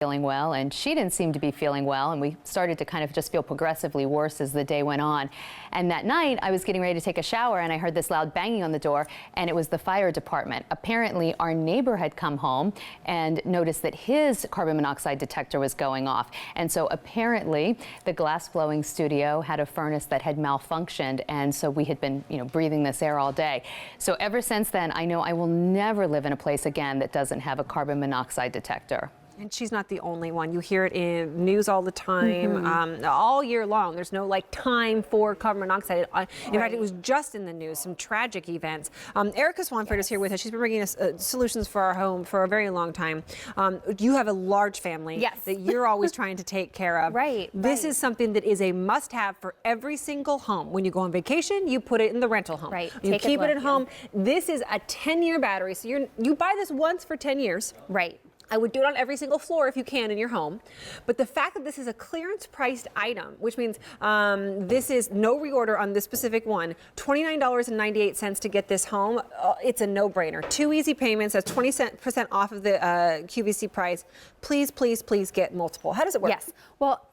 feeling well, and she didn't seem to be feeling well, and we started to kind of just feel progressively worse as the day went on. And that night I was getting ready to take a shower and I heard this loud banging on the door, and it was the fire department. Apparently our neighbor had come home and noticed that his carbon monoxide detector was going off, and so apparently the glass blowing studio had a furnace that had malfunctioned, and so we had been breathing this air all day. So ever since then I know I will never live in a place again that doesn't have a carbon monoxide detector. And she's not the only one. You hear it in news all the time, all year long. There's no time for carbon monoxide. In fact, it was just in the news, some tragic events. Erica Swanford is here with us. She's been bringing us solutions for our home for a very long time. You have a large family that you're always trying to take care of. This is something that is a must-have for every single home. When you go on vacation, you put it in the rental home. You keep it at home. This is a 10-year battery, so you buy this once for 10 years. I would do it on every single floor if you can in your home. But the fact that this is a clearance priced item, which means this is no reorder on this specific one, $29.98 to get this home, it's a no-brainer. 2 easy payments, that's 20% off of the QVC price. Please, please, please get multiple. How does it work? Yes. Well,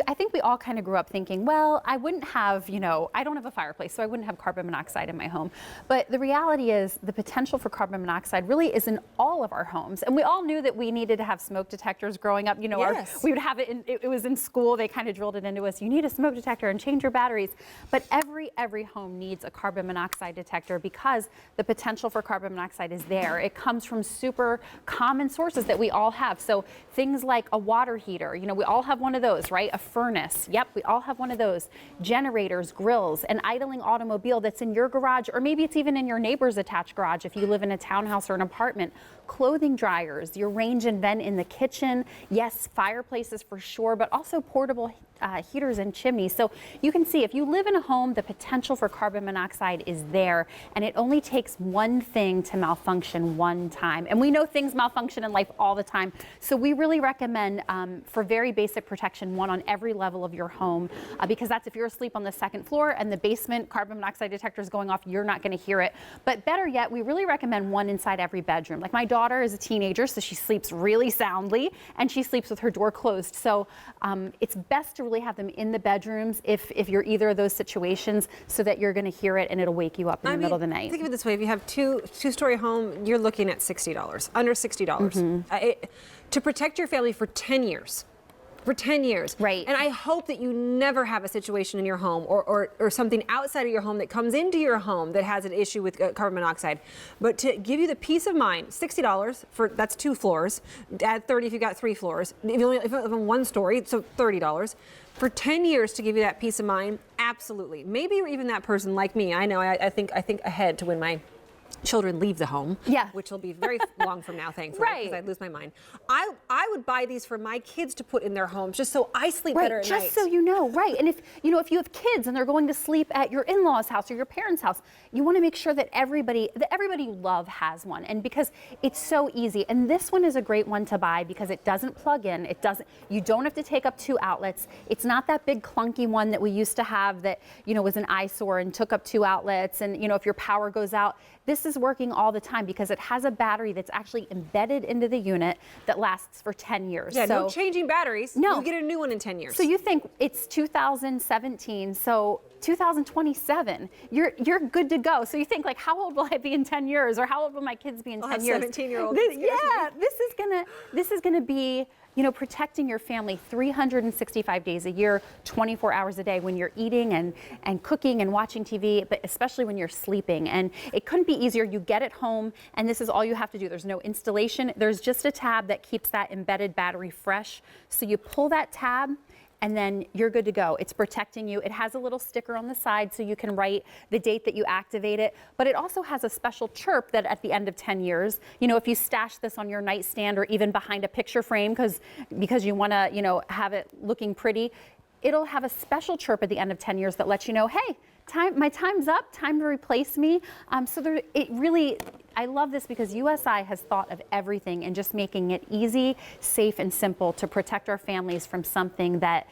I think we all kind of grew up thinking, well, I wouldn't have, I don't have a fireplace, so I wouldn't have carbon monoxide in my home. But the reality is the potential for carbon monoxide really is in all of our homes. And we all knew that we needed to have smoke detectors growing up. We would have it, it was in school, they kind of drilled it into us. You need a smoke detector and change your batteries. But every home needs a carbon monoxide detector because the potential for carbon monoxide is there. It comes from super common sources that we all have. So things like a water heater, we all have one of those, right? A furnace, yep, we all have one of those. Generators, grills, an idling automobile that's in your garage, or maybe it's even in your neighbor's attached garage if you live in a townhouse or an apartment. Clothing dryers, your range and vent in the kitchen, yes, fireplaces for sure, but also portable heaters and chimneys. So you can see if you live in a home, the potential for carbon monoxide is there, and it only takes one thing to malfunction one time. And we know things malfunction in life all the time. So we really recommend for very basic protection, one on every level of your home, because that's if you're asleep on the second floor and the basement carbon monoxide detector is going off, you're not going to hear it. But better yet, we really recommend one inside every bedroom. Like my daughter is a teenager, so she sleeps really soundly and she sleeps with her door closed. So it's best to really have them in the bedrooms if you're either of those situations, so that you're going to hear it and it'll wake you up in the middle of the night. Think of it this way: if you have two-story home, you're looking at $60, under $60, to protect your family for 10 years. For 10 years. Right. And I hope that you never have a situation in your home or something outside of your home that comes into your home that has an issue with carbon monoxide. But to give you the peace of mind, $60 for, that's 2 floors. Add 30 if you got 3 floors. If you have 1 story, so $30. For 10 years to give you that peace of mind, absolutely. Maybe you're even that person like me. I know, I think ahead to when my children leave the home, which will be very long from now, thankfully, because I'd lose my mind. I would buy these for my kids to put in their homes just so I sleep better at night. Just so you know, and if you have kids and they're going to sleep at your in-laws' house or your parents' house, you want to make sure that everybody you love has one, and because it's so easy. And this one is a great one to buy because it doesn't plug in. You don't have to take up 2 outlets. It's not that big clunky one that we used to have that was an eyesore and took up 2 outlets, and if your power goes out. This is working all the time because it has a battery that's actually embedded into the unit that lasts for 10 years. Yeah, no changing batteries. No. You get a new one in 10 years. So you think it's 2017, so 2027, you're good to go. So you think how old will I be in 10 years, or how old will my kids be in 10 years? 17-year-old. This is gonna be protecting your family 365 days a year, 24 hours a day when you're eating and cooking and watching TV, but especially when you're sleeping. And it couldn't be easier. You get it home, and this is all you have to do. There's no installation. There's just a tab that keeps that embedded battery fresh. So you pull that tab, and then you're good to go. It's protecting you. It has a little sticker on the side so you can write the date that you activate it, but it also has a special chirp that at the end of 10 years, if you stash this on your nightstand or even behind a picture frame because you want to, have it looking pretty, it'll have a special chirp at the end of 10 years that lets you know, hey, my time's up, time to replace me. I love this because USI has thought of everything and just making it easy, safe, and simple to protect our families from something that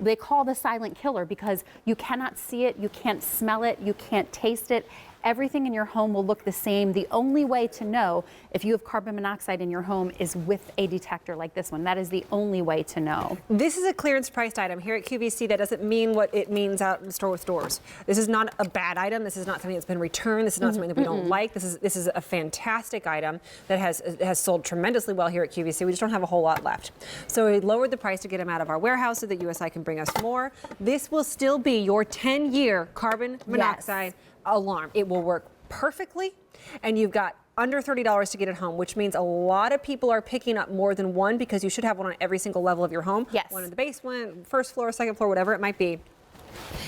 they call the silent killer, because you cannot see it, you can't smell it, you can't taste it. Everything in your home will look the same. The only way to know if you have carbon monoxide in your home is with a detector like this one. That is the only way to know. This is a clearance priced item here at QVC. That doesn't mean what it means out in the store with stores. This is not a bad item. This is not something that's been returned. This is not something that we don't like. This is a fantastic item that has sold tremendously well here at QVC. We just don't have a whole lot left. So we lowered the price to get them out of our warehouse so that USI can bring us more. This will still be your 10-year carbon monoxide alarm. It will work perfectly, and you've got under $30 to get it home, which means a lot of people are picking up more than one, because you should have one on every single level of your home. Yes. One in the basement, first floor, second floor, whatever it might be.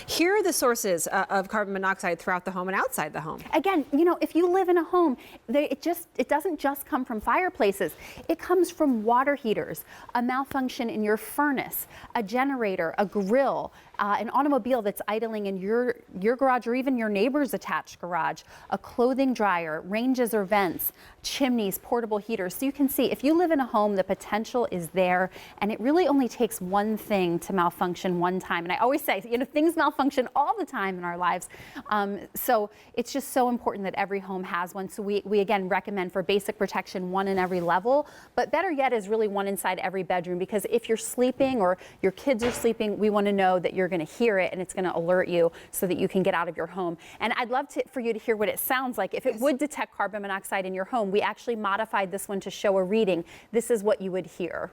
Here are the sources of carbon monoxide throughout the home and outside the home. Again, if you live in a home, it doesn't just come from fireplaces. It comes from water heaters, a malfunction in your furnace, a generator, a grill, an automobile that's idling in your garage or even your neighbor's attached garage, a clothing dryer, ranges or vents, chimneys, portable heaters. So you can see, if you live in a home, the potential is there, and it really only takes one thing to malfunction one time. And I always say, things malfunction all the time in our lives. So it's just so important that every home has one. So we again recommend, for basic protection, one in every level, but better yet is really one inside every bedroom, because if you're sleeping or your kids are sleeping, we want to know that you're going to hear it and it's going to alert you so that you can get out of your home. And I'd love for you to hear what it sounds like. If it would detect carbon monoxide in your home, we actually modified this one to show a reading. This is what you would hear.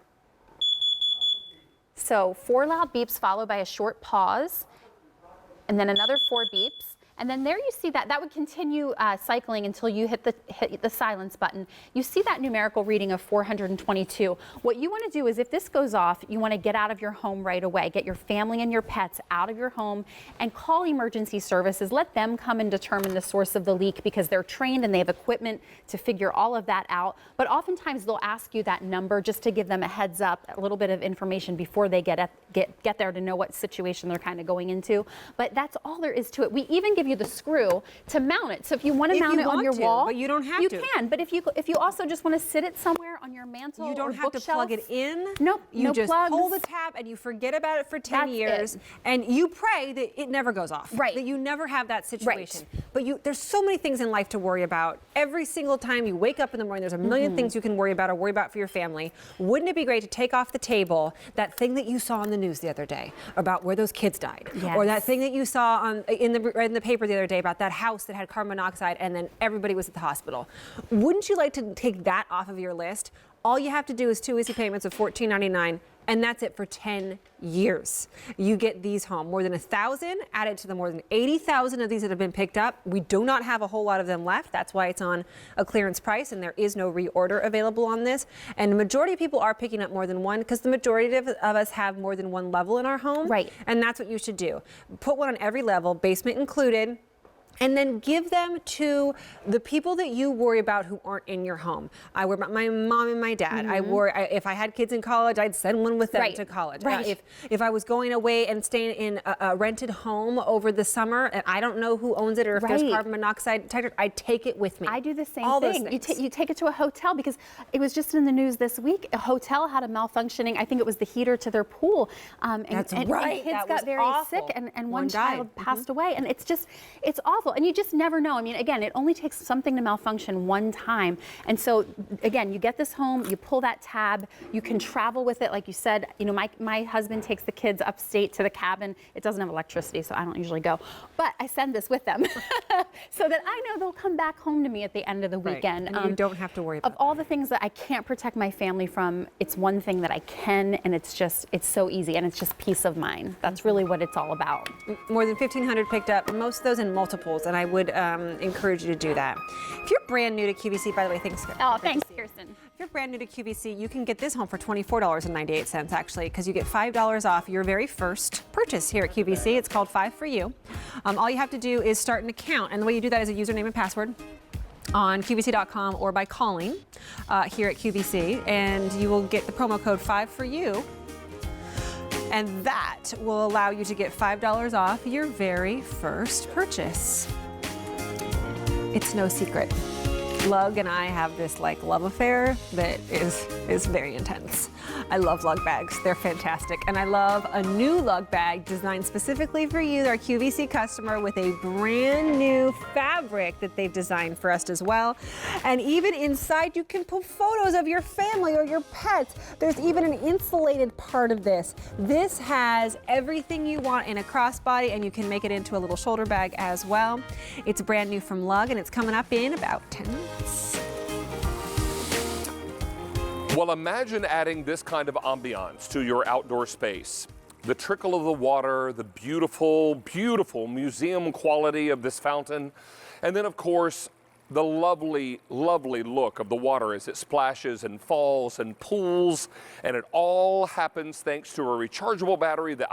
So 4 loud beeps followed by a short pause, and then another 4 beeps. And then there you see that would continue cycling until you hit the silence button. You see that numerical reading of 422. What you want to do is, if this goes off, you want to get out of your home right away. Get your family and your pets out of your home and call emergency services. Let them come and determine the source of the leak, because they're trained and they have equipment to figure all of that out. But oftentimes they'll ask you that number just to give them a heads up, a little bit of information before they get there, to know what situation they're kind of going into. But that's all there is to it. We even give you the screw to mount it. So if you want to mount it on your wall, but you don't have to. You can. But if you also just want to sit it somewhere on your mantle, you don't have to bookshelf, plug it in. Nope. You no just plugs. pull the tab and you forget about it for 10 That's years, it. and you pray that it never goes off. Right. That you never have that situation. Right. But there's so many things in life to worry about. Every single time you wake up in the morning, there's a million things you can worry about or worry about for your family. Wouldn't it be great to take off the table that thing that you saw on the news the other day about where those kids died, Yes. or that thing that you saw in the paper the other day about that house that had carbon monoxide and then everybody was at the hospital? Wouldn't you like to take that off of your list? All you have to do is 2 easy payments of $14.99, and that's it for 10 years. You get these home. More than 1,000 added to the more than 80,000 of these that have been picked up. We do not have a whole lot of them left. That's why it's on a clearance price, and there is no reorder available on this. And the majority of people are picking up more than one, because the majority of us have more than one level in our home. Right. And that's what you should do. Put one on every level, basement included. And then give them to the people that you worry about who aren't in your home. I worry about my mom and my dad. If I had kids in college, I'd send one with them to college. Right. If I was going away and staying in a rented home over the summer, and I don't know who owns it or if there's carbon monoxide detector, I'd take it with me. I do the same All thing. Those things. You take it to a hotel, because it was just in the news this week. A hotel had a malfunctioning, I think it was the heater to their pool. That's right. And kids That got was very awful. sick, and one One died. child passed away. And it's awful. And you just never know. I mean, again, it only takes something to malfunction one time. And so, again, you get this home, you pull that tab, you can travel with it. Like you said, my husband takes the kids upstate to the cabin. It doesn't have electricity, so I don't usually go. But I send this with them so that I know they'll come back home to me at the end of the weekend. And you don't have to worry about Of all the things that I can't protect my family from, it's one thing that I can, and it's so easy, and it's just peace of mind. That's really what it's all about. More than 1,500 picked up, most of those in multiples, and I would encourage you to do that. If you're brand new to QVC, by the way, thanks. Oh, thanks, Kirsten. If you're brand new to QVC, you can get this home for $24.98 actually, because you get $5 off your very first purchase here at QVC. It's called 5 for You. All you have to do is start an account, and the way you do that is a username and password on QVC.com or by calling here at QVC, and you will get the promo code 5 for You. And that will allow you to get $5 off your very first purchase. It's no secret. Lug and I have this love affair that is very intense. I love lug bags. They're fantastic. And I love a new lug bag designed specifically for you, our QVC customer, with a brand new fabric that they've designed for us as well. And even inside, you can put photos of your family or your pets. There's even an insulated part of this. This has everything you want in a crossbody, and you can make it into a little shoulder bag as well. It's brand new from Lug, and it's coming up in about 10 minutes. Well, imagine adding this kind of ambiance to your outdoor space. The trickle of the water, the beautiful, beautiful museum quality of this fountain, and then, of course, the lovely, lovely look of the water as it splashes and falls and pools, and it all happens thanks to a rechargeable battery that